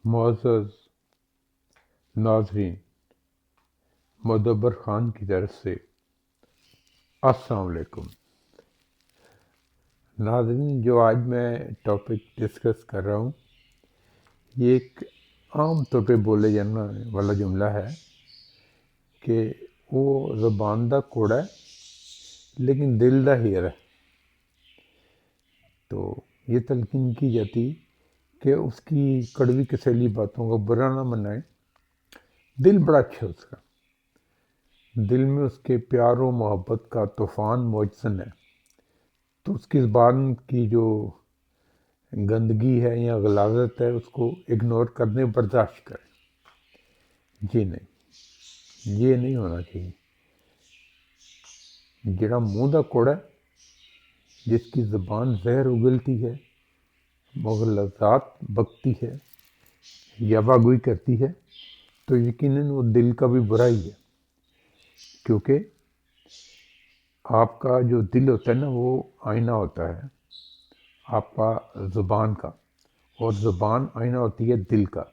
معزز ناظرین، مدبر خان کی طرف سے السلام علیکم۔ ناظرین، جو آج میں ٹاپک ڈسکس کر رہا ہوں یہ ایک عام طور پہ بولے جانا والا جملہ ہے کہ وہ زبان دا کوڑا ہے لیکن دل دا ہیر ہے۔ تو یہ تلقین کی جاتی کہ اس کی کڑوی کسیلی باتوں کا برا نہ منائیں، دل بڑا اچھا ہے اس کا، دل میں اس کے پیار و محبت کا طوفان موجزن ہے، تو اس کی زبان کی جو گندگی ہے یا غلاظت ہے اس کو اگنور کرنے برداشت کریں۔ جی نہیں، یہ نہیں ہونا چاہیے۔ جڑا منہ دا کوڑا ہے، جس کی زبان زہر اگلتی ہے، مغلظات بکتی ہے، یابا گوئی کرتی ہے، تو یقیناً وہ دل کا بھی برا ہی ہے، کیونکہ آپ کا جو دل ہوتا ہے نا وہ آئینہ ہوتا ہے آپ کا زبان کا، اور زبان آئینہ ہوتی ہے دل کا۔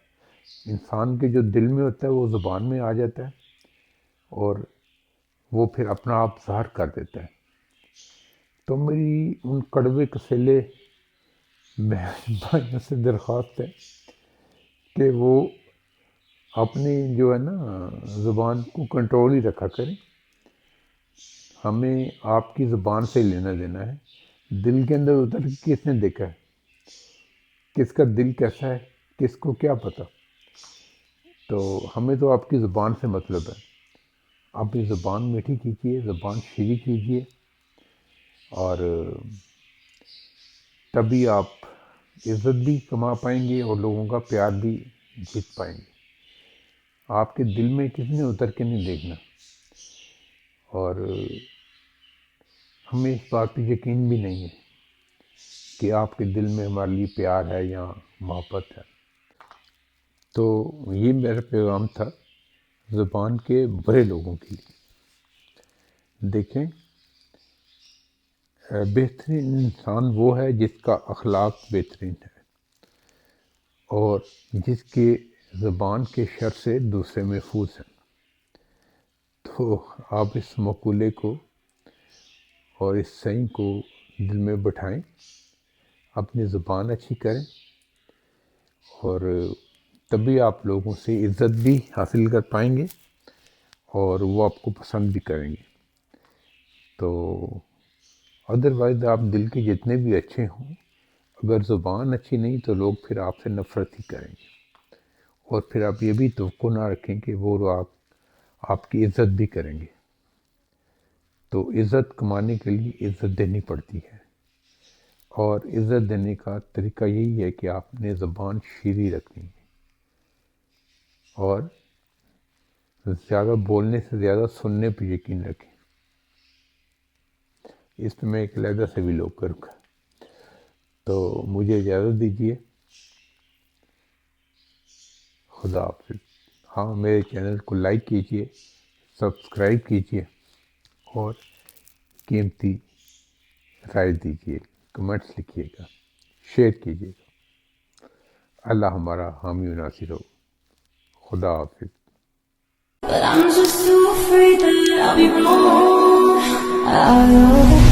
انسان کے جو دل میں ہوتا ہے وہ زبان میں آ جاتا ہے اور وہ پھر اپنا آپ ظاہر کر دیتا ہے۔ تو میری ان کڑوے کسیلے بھائیوں سے درخواست ہے کہ وہ اپنی جو ہے نا زبان کو کنٹرول ہی رکھا کریں۔ ہمیں آپ کی زبان سے لینا دینا ہے، دل کے اندر اتر کے کس نے دیکھا ہے، کس کا دل کیسا ہے، کس کو کیا پتہ۔ تو ہمیں تو آپ کی زبان سے مطلب ہے۔ آپ یہ زبان میٹھی کیجیے، زبان شیریں کیجیے، اور تبھی آپ عزت بھی کما پائیں گے اور لوگوں کا پیار بھی جیت پائیں گے۔ آپ کے دل میں کسی نے اتر کے نہیں دیکھنا، اور ہمیں اس بات پہ یقین بھی نہیں ہے کہ آپ کے دل میں ہمارے لیے پیار ہے یا محبت ہے۔ تو یہ میرا پیغام تھا زبان کے برے لوگوں کے لیے۔ دیکھیں، بہترین انسان وہ ہے جس کا اخلاق بہترین ہے اور جس کے زبان کے شر سے دوسرے محفوظ ہیں۔ تو آپ اس مقولے کو اور اس سعی کو دل میں بٹھائیں، اپنی زبان اچھی کریں، اور تبھی آپ لوگوں سے عزت بھی حاصل کر پائیں گے اور وہ آپ کو پسند بھی کریں گے۔ تو ادروائز آپ دل کے جتنے بھی اچھے ہوں، اگر زبان اچھی نہیں تو لوگ پھر آپ سے نفرت ہی کریں گے، اور پھر آپ یہ بھی توقع نہ رکھیں کہ وہ آپ کی عزت بھی کریں گے۔ تو عزت کمانے کے لیے عزت دینی پڑتی ہے، اور عزت دینے کا طریقہ یہی ہے کہ آپ نے زبان شیریں رکھنی ہے، اور زیادہ بولنے سے زیادہ سننے پہ یقین رکھیں۔ اس پہ میں ایک علیحدہ سے بھی لوگ کروں گا۔ تو مجھے اجازت دیجیے، خدا حافظ۔ ہاں، میرے چینل کو لائک کیجیے، سبسکرائب کیجیے، اور قیمتی رائے دیجیے، کمنٹس لکھیے گا، شیئر کیجیے گا۔ اللہ ہمارا حامی و ناصر ہو۔ خدا حافظ۔ But I'm just too afraid that I'll be wrong. I love you.